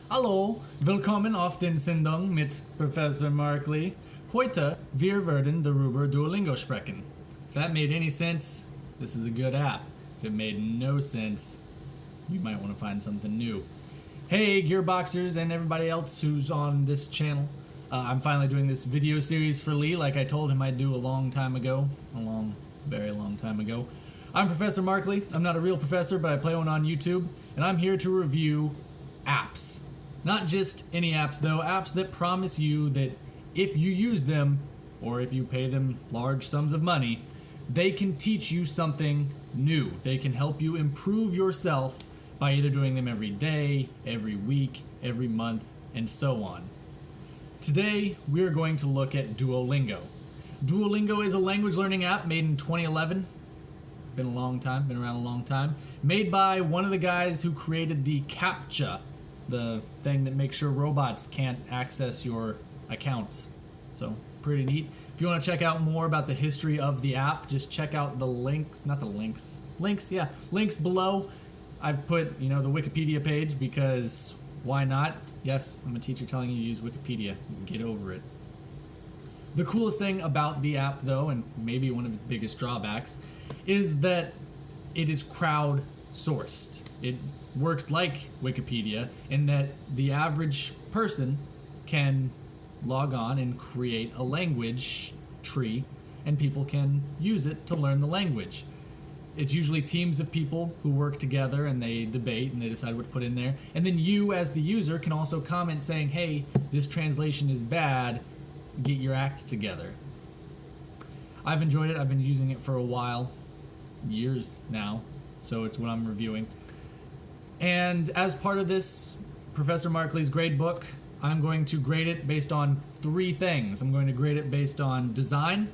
Hallo, willkommen auf den Sendung mit Professor Markley. Heute wir werden darüber Duolingo sprechen. If that made any sense, this is a good app. If it made no sense, you might want to find something new. Hey Gearboxers and everybody else who's on this channel. I'm finally doing this video series for Lee like I told him I'd do a long time ago. Very long time ago. I'm Professor Markley. I'm not a real professor, but I play one on YouTube, and I'm here to review apps. Not just any apps though, apps that promise you that if you use them, or if you pay them large sums of money, they can teach you something new. They can help you improve yourself by either doing them every day, every week, every month, and so on. Today, we're going to look at Duolingo. Duolingo is a language learning app made in 2011. Been a long time, been around a long time. Made by one of the guys who created the CAPTCHA, the thing that makes sure robots can't access your accounts. So, pretty neat. If you want to check out more about the history of the app, just check out the links, links below. I've put, the Wikipedia page because why not? Yes, I'm a teacher telling you to use Wikipedia. Get over it. The coolest thing about the app, though, and maybe one of its biggest drawbacks, is that it is crowd-sourced. It works like Wikipedia in that the average person can log on and create a language tree, and people can use it to learn the language. It's usually teams of people who work together and they debate and they decide what to put in there. And then you, as the user, can also comment saying, hey, this translation is bad, get your act together. I've enjoyed it. I've been using it for a while, years now, so it's what I'm reviewing. And as part of this Professor Markley's Gradebook, I'm going to grade it based on 3 things. I'm going to grade it based on design.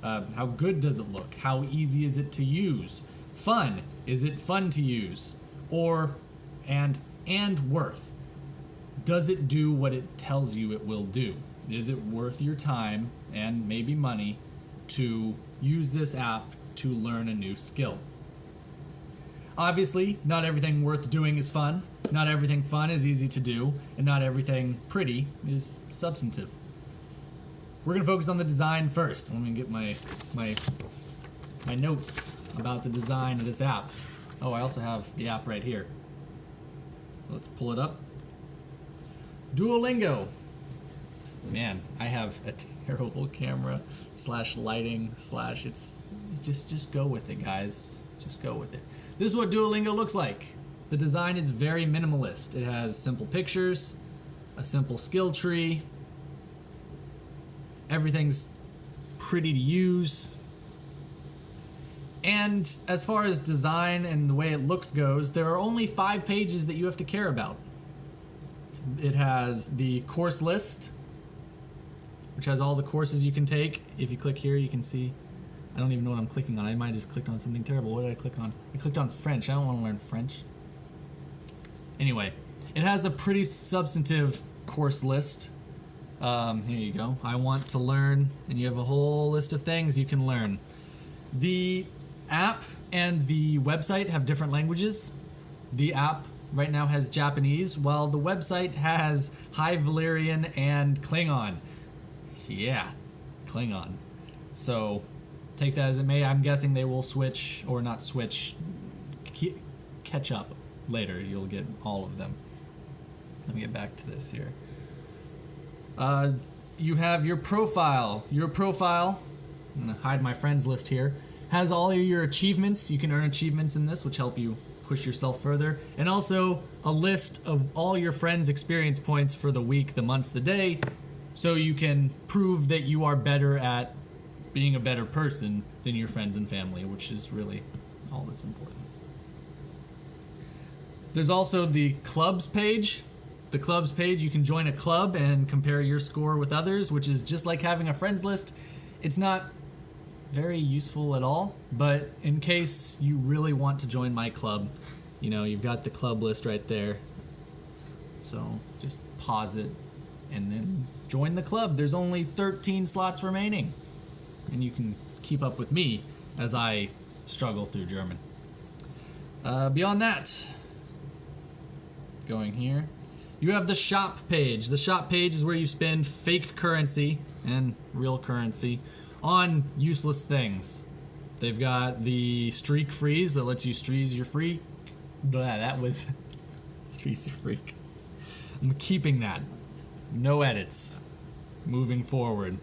How good does it look? How easy is it to use? Fun. Is it fun to use? And worth. Does it do what it tells you it will do? Is it worth your time and maybe money to use this app to learn a new skill? Obviously, not everything worth doing is fun. Not everything fun is easy to do, and not everything pretty is substantive. We're going to focus on the design first. Let me get my notes about the design of this app. Oh, I also have the app right here. So let's pull it up. Duolingo. Man, I have a terrible camera / lighting / it's just go with it, guys. Just go with it. This is what Duolingo looks like. The design is very minimalist. It has simple pictures, a simple skill tree. Everything's pretty to use. And as far as design and the way it looks goes, there are only 5 pages that you have to care about. It has the course list, which has all the courses you can take. If you click here, you can see. I don't even know what I'm clicking on. I might have just clicked on something terrible. What did I click on? I clicked on French. I don't want to learn French. Anyway, it has a pretty substantive course list. Here you go. I want to learn, and you have a whole list of things you can learn. The app and the website have different languages. The app right now has Japanese, while the website has High Valyrian and Klingon. Yeah, Klingon. So, take that as it may. I'm guessing they will switch, or not switch, catch up later. You'll get all of them. Let me get back to this here. You have your profile. Your profile, I'm going to hide my friends list here, has all your achievements. You can earn achievements in this, which help you push yourself further. And also a list of all your friends' experience points for the week, the month, the day, so you can prove that you are better at being a better person than your friends and family, which is really all that's important. There's also the clubs page. The clubs page, you can join a club and compare your score with others, which is just like having a friends list. It's not very useful at all, but in case you really want to join my club, you've got the club list right there. So just pause it and then join the club. There's only 13 slots remaining, and you can keep up with me as I struggle through German. Beyond that, going here, You have the shop page. The shop page is where you spend fake currency and real currency on useless things. They've got the streak freeze that lets you streeze your freak. Blah, that was streeze your freak. I'm keeping that. No edits. Moving forward.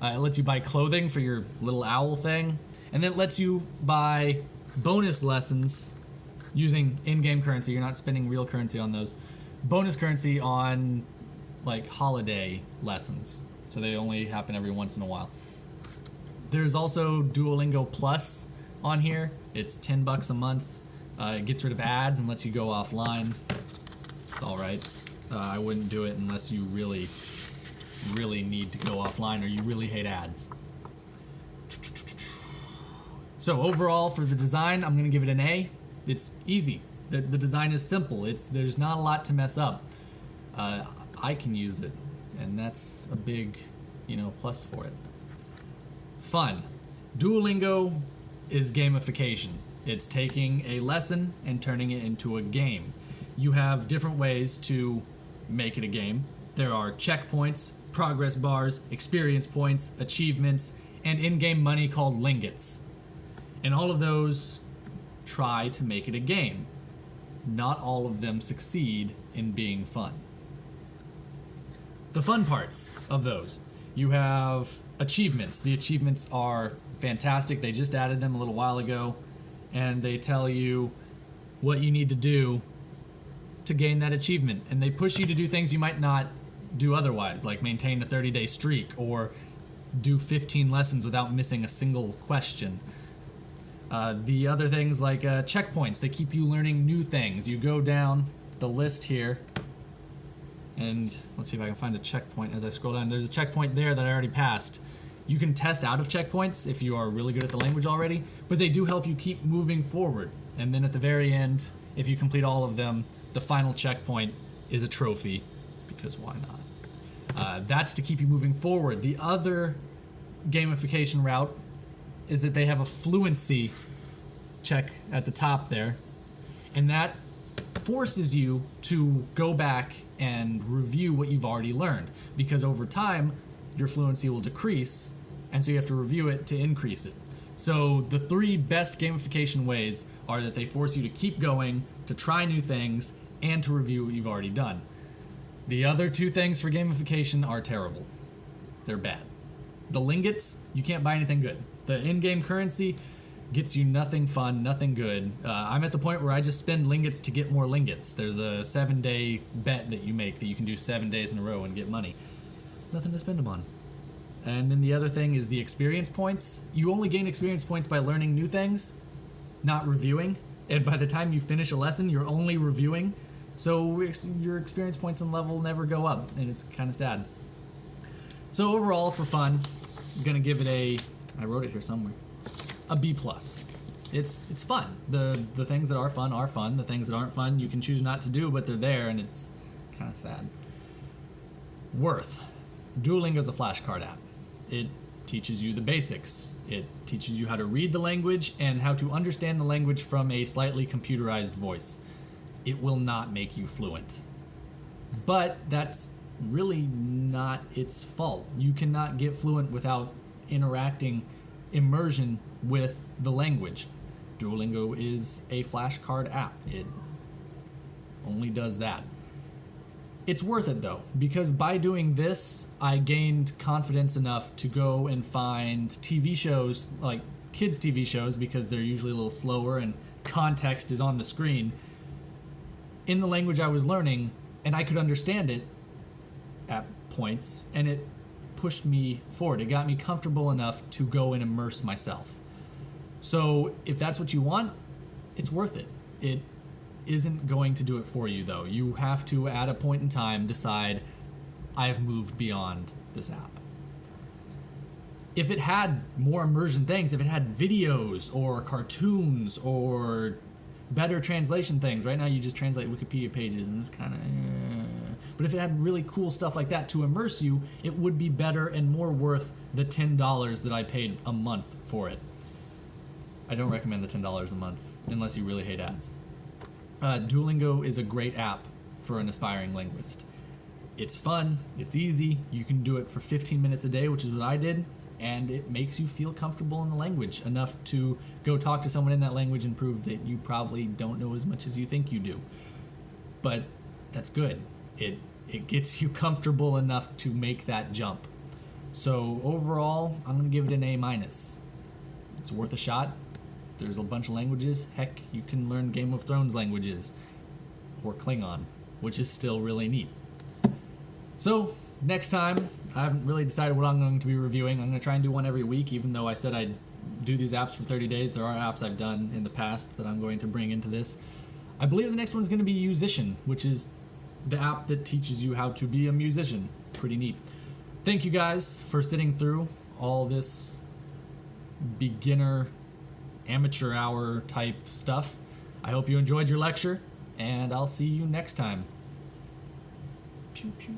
It lets you buy clothing for your little owl thing. And then it lets you buy bonus lessons using in-game currency. You're not spending real currency on those. Bonus currency on like holiday lessons. So they only happen every once in a while. There's also Duolingo Plus on here. It's $10 a month. It gets rid of ads and lets you go offline. It's all right. I wouldn't do it unless you really need to go offline or you really hate ads. So overall, for the design, I'm going to give it an A. It's easy. The design is simple. There's not a lot to mess up. I can use it, and that's a big, plus for it. Fun. Duolingo is gamification. It's taking a lesson and turning it into a game. You have different ways to make it a game. There are checkpoints, progress bars, experience points, achievements, and in-game money called lingots. And all of those try to make it a game. Not all of them succeed in being fun. The fun parts of those. You have achievements. The achievements are fantastic. They just added them a little while ago, and they tell you what you need to do to gain that achievement. And they push you to do things you might not do otherwise, like maintain a 30-day streak or do 15 lessons without missing a single question. The other things like checkpoints, they keep you learning new things. You go down the list here, and let's see if I can find a checkpoint as I scroll down. There's a checkpoint there that I already passed. You can test out of checkpoints if you are really good at the language already, but they do help you keep moving forward. And then at the very end, if you complete all of them, the final checkpoint is a trophy, because why not? That's to keep you moving forward. The other gamification route is that they have a fluency check at the top there, and that forces you to go back and review what you've already learned, because over time your fluency will decrease, and so you have to review it to increase it. So the three best gamification ways are that they force you to keep going, to try new things, and to review what you've already done. The other two things for gamification are terrible. They're bad. The lingots, you can't buy anything good. The in-game currency gets you nothing fun, nothing good. I'm at the point where I just spend lingots to get more lingots. There's a 7-day bet that you make that you can do 7 days in a row and get money. Nothing to spend them on. And then the other thing is the experience points. You only gain experience points by learning new things, not reviewing. And by the time you finish a lesson, you're only reviewing. So your experience points and level never go up, and it's kind of sad. So overall, for fun, I'm gonna give it I wrote it here somewhere, a B+. It's fun. The things that are fun. The things that aren't fun, you can choose not to do, but they're there, and it's kind of sad. Worth. Duolingo is a flashcard app. It teaches you the basics. It teaches you how to read the language and how to understand the language from a slightly computerized voice. It will not make you fluent. But that's really not its fault. You cannot get fluent without interacting immersion with the language. Duolingo is a flashcard app. It only does that. It's worth it though, because by doing this, I gained confidence enough to go and find TV shows, like kids' TV shows, because they're usually a little slower and context is on the screen, in the language I was learning, and I could understand it at points, and it pushed me forward. It got me comfortable enough to go and immerse myself. So if that's what you want, it's worth it. It isn't going to do it for you though. You have to, at a point in time, decide, I've moved beyond this app. If it had more immersion things, if it had videos or cartoons or better translation things, right now you just translate Wikipedia pages and it's kind of but if it had really cool stuff like that to immerse you, it would be better and more worth the $10 that I paid a month for it. I don't recommend the $10 a month unless you really hate ads. Duolingo is a great app for an aspiring linguist. It's fun, it's easy, you can do it for 15 minutes a day, which is what I did, and it makes you feel comfortable in the language enough to go talk to someone in that language and prove that you probably don't know as much as you think you do. But that's good. It gets you comfortable enough to make that jump. So overall, I'm going to give it an A-. It's worth a shot. There's a bunch of languages. Heck, you can learn Game of Thrones languages or Klingon, which is still really neat. So next time, I haven't really decided what I'm going to be reviewing. I'm going to try and do one every week, even though I said I'd do these apps for 30 days. There are apps I've done in the past that I'm going to bring into this. I believe the next one's going to be Musician, which is the app that teaches you how to be a musician. Pretty neat. Thank you guys for sitting through all this beginner amateur hour type stuff. I hope you enjoyed your lecture, and I'll see you next time. Pew, pew.